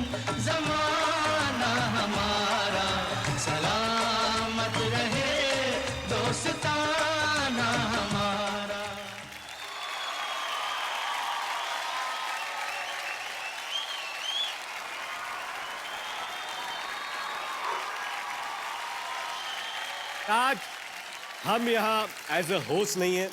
जमाना हमारा सलामत रहे, दोस्ताना हमारा। आज हम यहाँ एज अ होस्ट नहीं है,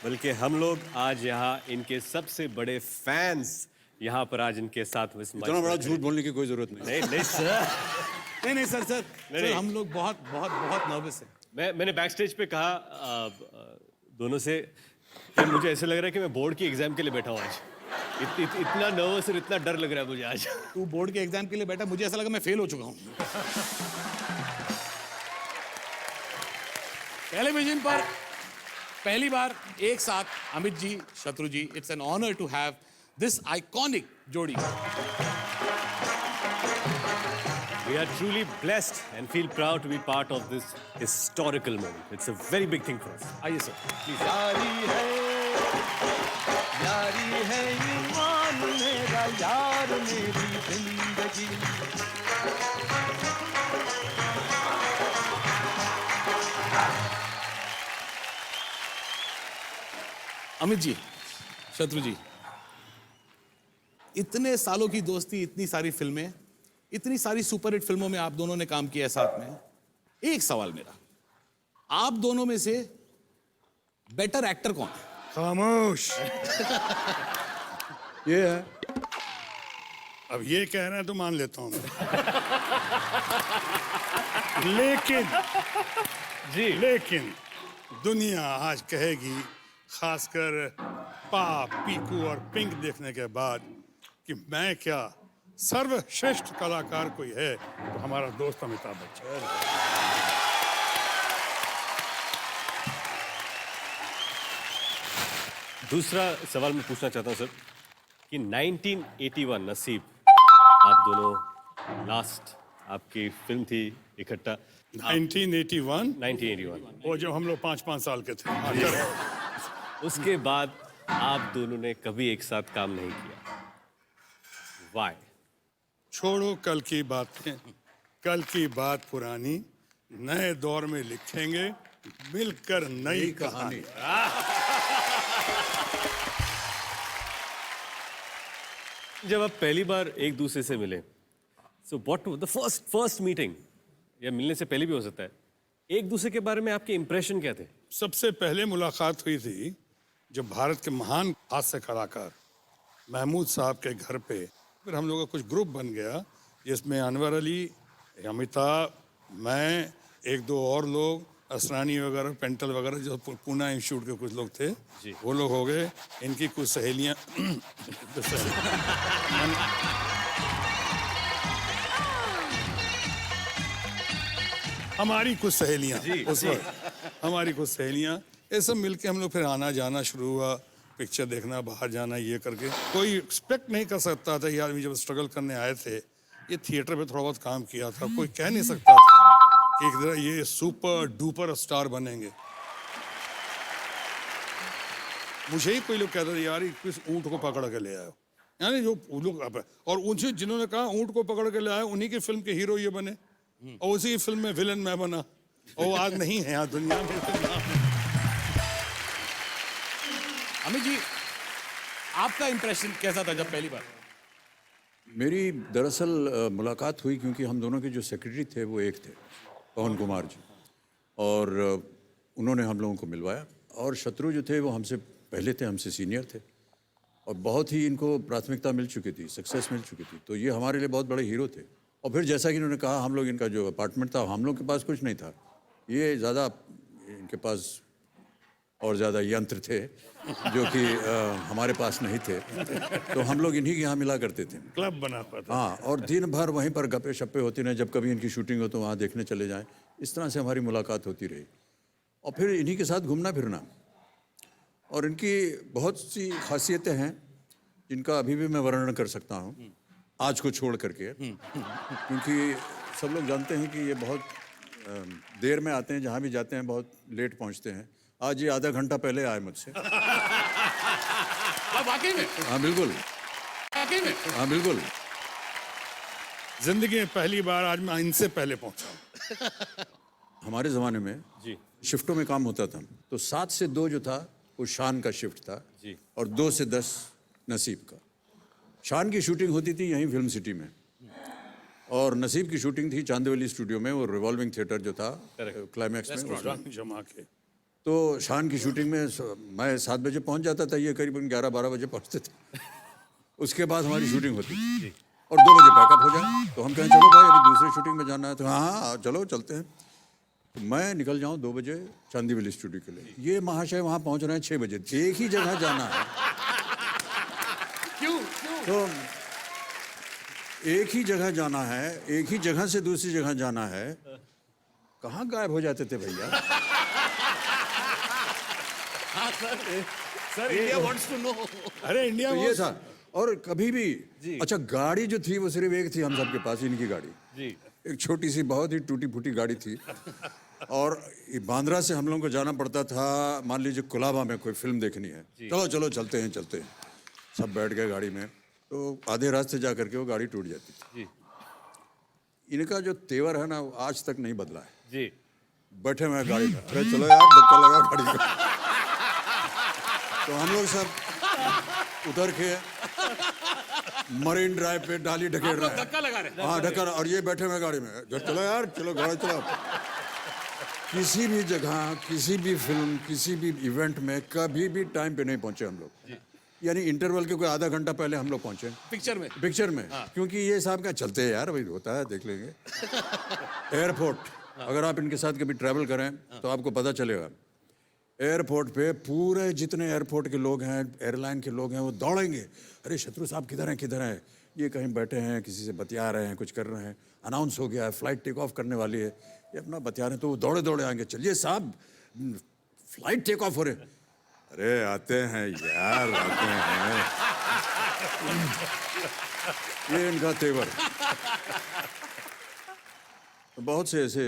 बल्कि हम लोग आज यहाँ इनके सबसे बड़े फैंस यहाँ पर आज इनके साथ में इतना बड़ा झूठ बोलने की कोई जरूरत नहीं। नहीं नहीं सर, नहीं सर सर हम लोग बहुत बहुत बहुत नर्वस हैं। मैंने बैक स्टेज पे कहा दोनों से कि मुझे ऐसे लग रहा है कि मैं बोर्ड की एग्जाम के लिए बैठा हूँ आज। इतना नर्वस और इतना डर लग रहा है मुझे आज। तू बोर्ड के एग्जाम के लिए बैठा, मुझे ऐसा लगा मैं फेल हो चुका हूँ। टेलीविजन पर पहली बार एक साथ Amit ji, Shatru ji, it's an honour to have this iconic जोड़ी। We are truly blessed and feel proud to be part of this historical moment. It's a very big thing for us. आइए सर, प्लीज। यारी है ईमान मेरा, यार मेरी जिंदगी। अमित जी, शत्रु जी, इतने सालों की दोस्ती, इतनी सारी फिल्में, इतनी सारी सुपरहिट फिल्मों में आप दोनों ने काम किया है साथ में। एक सवाल मेरा, आप दोनों में से बेटर एक्टर कौन है? खामोश। ये है। अब ये कह रहे हैं तो मान लेता हूं मैं। लेकिन दुनिया आज कहेगी, खासकर पीकू और पिंक देखने के बाद, कि मैं क्या सर्वश्रेष्ठ कलाकार कोई है तो हमारा दोस्त अमिताभ बच्चन। दूसरा सवाल मैं पूछना चाहता हूं सर कि 1981 नसीब, आप दोनों लास्ट आपकी फिल्म थी इकट्ठा। 1981 वो जब हम लोग 5-5 साल के थे। उसके बाद आप दोनों ने कभी एक साथ काम नहीं किया। Why? छोड़ो कल की बातें, कल की बात पुरानी, नए दौर में लिखेंगे मिलकर नई कहानी। जब आप पहली बार एक दूसरे से मिले, so what was the first meeting, या मिलने से पहले भी हो सकता है, एक दूसरे के बारे में आपके इंप्रेशन क्या थे? सबसे पहले मुलाकात हुई थी जब भारत के महान हास्य कलाकार महमूद साहब के घर पे, फिर हम लोगों का कुछ ग्रुप बन गया जिसमें अनवर अली, अमिताभ, मैं, एक दो और लोग, असरानी वगैरह, पेंटल वगैरह, जो पूना इंस्टीट्यूट के कुछ लोग थे, वो लोग हो गए। इनकी कुछ सहेलियां हमारी कुछ सहेलियां उस वक्त, हमारी कुछ सहेलियां, ये सब मिलके हम लोग फिर आना जाना शुरू हुआ, पिक्चर देखना, बाहर जाना, ये करके। कोई एक्सपेक्ट नहीं कर सकता था, ये आदमी जब स्ट्रगल करने आए थे, ये थिएटर पे थोड़ा बहुत काम किया था, कोई कह नहीं सकता था कि एक तरह ये सुपर डुपर स्टार बनेंगे। मुझे ही कोई लोग कहते थे, यार किस ऊँट को पकड़ के ले आयो, यानी जो लोग, और उनसे जिन्होंने कहा ऊँट को पकड़ के ले आए, उन्हीं की फिल्म के हीरो ये बने, और उसी फिल्म में विलन मैं बना, और वो आज नहीं है यहाँ दुनिया में। अमित जी, आपका इंप्रेशन कैसा था जब पहली बार? मेरी दरअसल मुलाकात हुई क्योंकि हम दोनों के जो सेक्रेटरी थे वो एक थे, पवन कुमार जी, और उन्होंने हम लोगों को मिलवाया। और शत्रु जो थे वो हमसे पहले थे, हमसे सीनियर थे, और बहुत ही इनको प्राथमिकता मिल चुकी थी, सक्सेस मिल चुकी थी, तो ये हमारे लिए बहुत बड़े हीरो थे। और फिर जैसा कि इन्होंने कहा, हम लोग, इनका जो अपार्टमेंट था, हम लोग के पास कुछ नहीं था, ये ज़्यादा, इनके पास और ज़्यादा यंत्र थे जो कि हमारे पास नहीं थे, तो हम लोग इन्हीं के यहाँ मिला करते थे, क्लब बना हुआ था। हाँ, और दिन भर वहीं पर गप्पे शप्पे होती रहे, जब कभी इनकी शूटिंग हो तो वहाँ देखने चले जाएं, इस तरह से हमारी मुलाकात होती रही। और फिर इन्हीं के साथ घूमना फिरना, और इनकी बहुत सी खासियतें हैं जिनका अभी भी मैं वर्णन कर सकता हूँ, आज को छोड़ करके, क्योंकि सब लोग जानते हैं कि ये बहुत देर में आते हैं, जहाँ भी जाते हैं बहुत लेट पहुँचते हैं। आज ये आधा घंटा पहले आए मुझसे। वाकई में? हाँ बिल्कुल, वाकई में? हाँ बिल्कुल। जिंदगी में पहली बार आज मैं इनसे पहले पहुंचा। हमारे ज़माने में जी शिफ्टों में काम होता था, तो 7 से 2 जो था वो शान का शिफ्ट था जी। और 2 से 10 नसीब का। शान की शूटिंग होती थी यहीं फिल्म सिटी में, और नसीब की शूटिंग थी चांदवली स्टूडियो में, वो रिवॉल्विंग थिएटर जो था क्लाइमैक्स में उसमें। रंग जमा के तो शान की शूटिंग में मैं 7 बजे पहुंच जाता था, ये करीबन 11-12 बजे पहुंचते थे। उसके बाद हमारी शूटिंग होती थी और 2 बजे पैकअप हो जाए, तो हम कहें चलो भाई अभी दूसरे शूटिंग में जाना है, तो हाँ चलो चलते हैं। तो मैं निकल जाऊं 2 बजे चांदीवली स्टूडियो के लिए, ये महाशय वहां पहुंच रहे हैं 6 बजे, एक ही जगह जाना है। क्यों? तो एक ही जगह जाना है, एक ही जगह से दूसरी जगह जाना है, कहाँ गायब हो जाते थे भैया? Sir India wants to know. अरे इंडिया तो में ये था। और कभी भी अच्छा गाड़ी जो थी वो सिर्फ एक थी हम सबके पास, इनकी गाड़ी जी एक छोटी सी बहुत ही टूटी फूटी गाड़ी थी, और ये बांद्रा से हम लोगों को जाना पड़ता था, मान लीजिए कुलाबा में कोई फिल्म देखनी है, चलो चलो चलते हैं चलते हैं, सब बैठ गए गाड़ी में, तो आधे रास्ते जा करके वो गाड़ी टूट जाती थी। जी इनका जो तेवर है ना वो आज तक नहीं बदला है। जी बैठे हुए हैं गाड़ी में, अरे चलो यार धक्का लगा गाड़ी का। तो हम लोग सब उतर के मरीन ड्राइव पे डाली ढकेल रहे हैं, धक्का लगा रहे हैं। हाँ ढक्का, और ये बैठे हुए गाड़ी में, चलो यार चलो गाड़ी चलो। किसी भी जगह किसी भी फिल्म किसी भी इवेंट में कभी भी टाइम पे नहीं पहुंचे हम लोग, यानी इंटरवल के कोई आधा घंटा पहले हम लोग पहुंचे पिक्चर में क्योंकि ये साहब क्या चलते हैं यार, भाई होता है देख लेंगे। एयरपोर्ट अगर आप इनके साथ कभी ट्रैवल करें तो आपको पता चलेगा, एयरपोर्ट पे पूरे जितने एयरपोर्ट के लोग हैं, एयरलाइन के लोग हैं, वो दौड़ेंगे, अरे शत्रु साहब किधर हैं, ये कहीं बैठे हैं, किसी से बतिया रहे हैं, कुछ कर रहे हैं, अनाउंस हो गया है, फ्लाइट टेक ऑफ करने वाली है, ये अपना बतिया रहे हैं, तो वो दौड़े दौड़े आएंगे, चलिए साहब फ्लाइट टेक ऑफ हो रहे, अरे आते हैं यार आते हैं। ये इनका तेवर। तो बहुत से ऐसे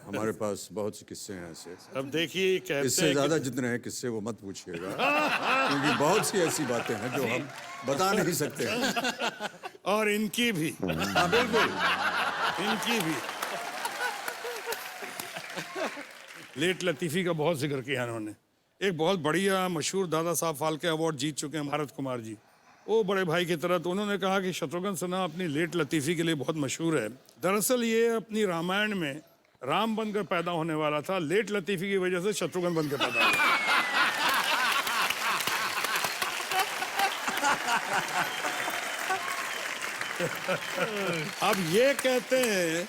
हमारे पास बहुत से किस्से हैं ऐसे। अब देखिए कहते इससे हैं ज्यादा जितने हैं किस्से वो मत पूछिएगा, क्योंकि बहुत सी ऐसी बातें हैं जो हम बता नहीं सकते हैं। और इनकी भी, हाँ बिल्कुल इनकी भी। लेट लतीफ़ी का बहुत जिक्र किया इन्होंने। एक बहुत बढ़िया मशहूर दादा साहब फाल्के अवार्ड जीत चुके हैं भारत कुमार जी, वो बड़े भाई की तरह, तो उन्होंने कहा कि शत्रुघ्न सिन्हा अपनी लेट लतीफ़ी के लिए बहुत मशहूर है। दरअसल ये अपनी रामायण में राम बनकर पैदा होने वाला था, लेट लतीफ़ी की वजह से शत्रुघ्न बनकर पैदा हुआ। अब ये कहते हैं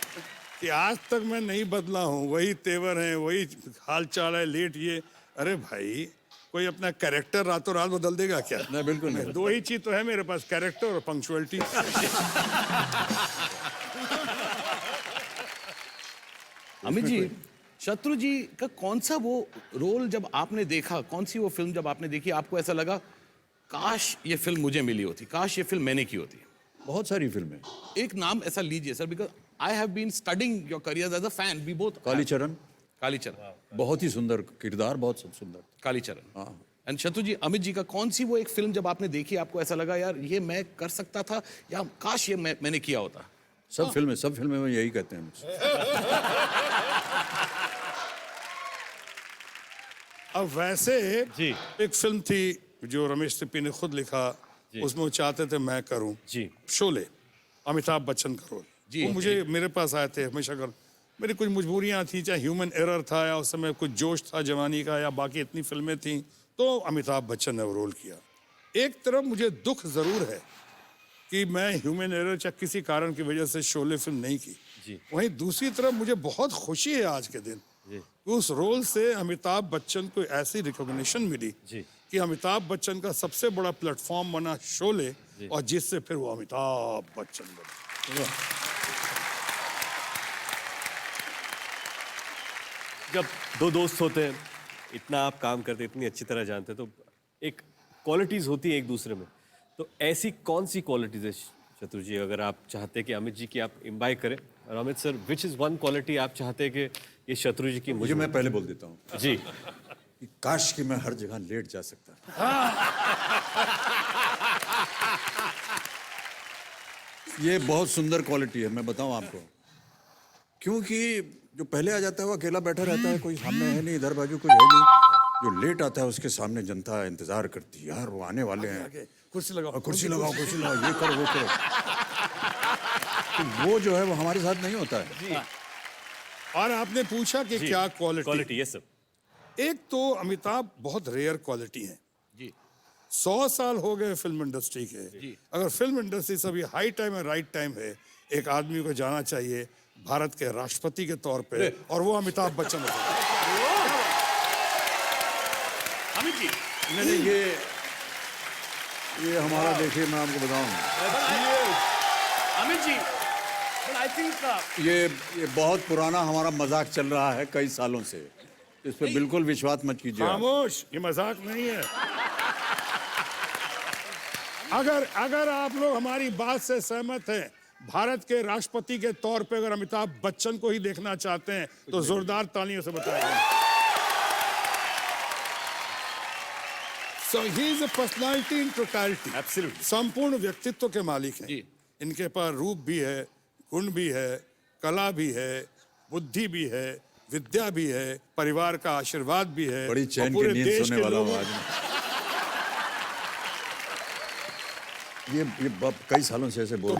कि आज तक मैं नहीं बदला हूँ, वही तेवर है, वही हाल चाल है, लेट ये। अरे भाई कोई अपना कैरेक्टर रातों रात बदल देगा क्या? नहीं बिल्कुल नहीं। 2 ही चीज तो है मेरे पास, कैरेक्टर और पंक्चुअलिटी। अमित जी, शत्रु जी का कौन सा वो रोल जब आपने देखा, कौन सी वो फिल्म जब आपने देखी आपको ऐसा लगा काश ये फिल्म मुझे मिली होती, काश ये फिल्म मैंने की होती? बहुत सारी फिल्में। एक नाम ऐसा लीजिए sir, because I have been studying your career as a fan, we both. Kalicharan Kalicharan बहुत ही सुंदर किरदार, बहुत सुंदर। कालीचरण। हाँ। एंड शत्रु जी, अमित जी का कौन सी वो एक फिल्म जब आपने देखी आपको ऐसा लगा यार ये मैं कर सकता था, या काश ये मैंने किया होता? सब फिल्में में यही कहते हैं मुझसे। अब वैसे जी। एक फिल्म थी जो रमेश तिप्पी ने खुद लिखा, उसमें वो चाहते थे मैं करूं, जी। शोले, अमिताभ बच्चन का रोल। जी, वो मुझे मेरे पास आए थे हमेशा कर, मेरी कुछ मजबूरियां थी, चाहे ह्यूमन एरर था या उस समय कुछ जोश था जवानी का, या बाकी इतनी फिल्में थी, तो अमिताभ बच्चन ने वो रोल किया। एक तरफ मुझे दुख जरूर है कि मैं ह्यूमन एरर या किसी कारण की वजह से शोले फिल्म नहीं की, वहीं दूसरी तरफ मुझे बहुत खुशी है आज के दिन उस रोल से अमिताभ बच्चन को ऐसी रिकॉग्निशन मिली कि अमिताभ बच्चन का सबसे बड़ा प्लेटफॉर्म बना शोले, और जिससे फिर वो अमिताभ बच्चन बने। जब 2 दोस्त होते हैं, इतना आप काम करते, इतनी अच्छी तरह जानते हैं, तो एक क्वालिटीज होती है एक दूसरे में। तो ऐसी कौन सी क्वालिटीज है शत्रु जी, अगर आप चाहते कि अमित जी की आप इम्बाइब करें, और Amit sir which is one quality आप चाहते हैं कि ये शत्रु जी की मुझे, मैं पहले बोल देता हूँ जी, कि काश कि मैं हर जगह लेट जा सकता। ये बहुत सुंदर क्वालिटी है, मैं बताऊं आपको। क्योंकि जो पहले आ जाता है वो अकेला बैठा रहता है, कोई सामने है नहीं, इधर बाजू कोई है नहीं। जो लेट आता है उसके सामने जनता इंतजार करती है, यार वो आने वाले हैं, कुर्सी लगाओ, कुर्सी लगाओ, ये करो वो करो। तो वो जो है वो हमारे साथ नहीं होता है। और आपने पूछा कि क्या क्वालिटी। Quality, yes sir. एक तो अमिताभ बहुत रेयर क्वालिटी है जी 100 साल हो गए फिल्म इंडस्ट्री के। अगर फिल्म इंडस्ट्री से अभी हाई टाइम है, राइट टाइम है, एक आदमी को जाना चाहिए भारत के राष्ट्रपति के तौर पे, और वो अमिताभ बच्चन है। अमित जी नहीं, ये हमारा, देखिए मैं आपको बताऊं, अमित जी आई थिंक ये बहुत पुराना हमारा मजाक चल रहा है कई सालों से, इस पे बिल्कुल विश्वास मत कीजिए आप। खामोश, ये मजाक नहीं है। अगर आप लोग हमारी बात से सहमत हैं, भारत के राष्ट्रपति के तौर पे अगर अमिताभ बच्चन को ही देखना चाहते हैं तो जोरदार तालियों से बताएं। So he is a personality in totality. Absolutely. संपूर्ण व्यक्तित्व के मालिक हैं। इनके पास रूप भी है, गुण भी है, कला भी है, बुद्धि भी है, विद्या भी है, परिवार का आशीर्वाद भी है, बड़ी चैन की नींद सोने वाला हूँ आज मैं। ये कई सालों से ऐसे बोल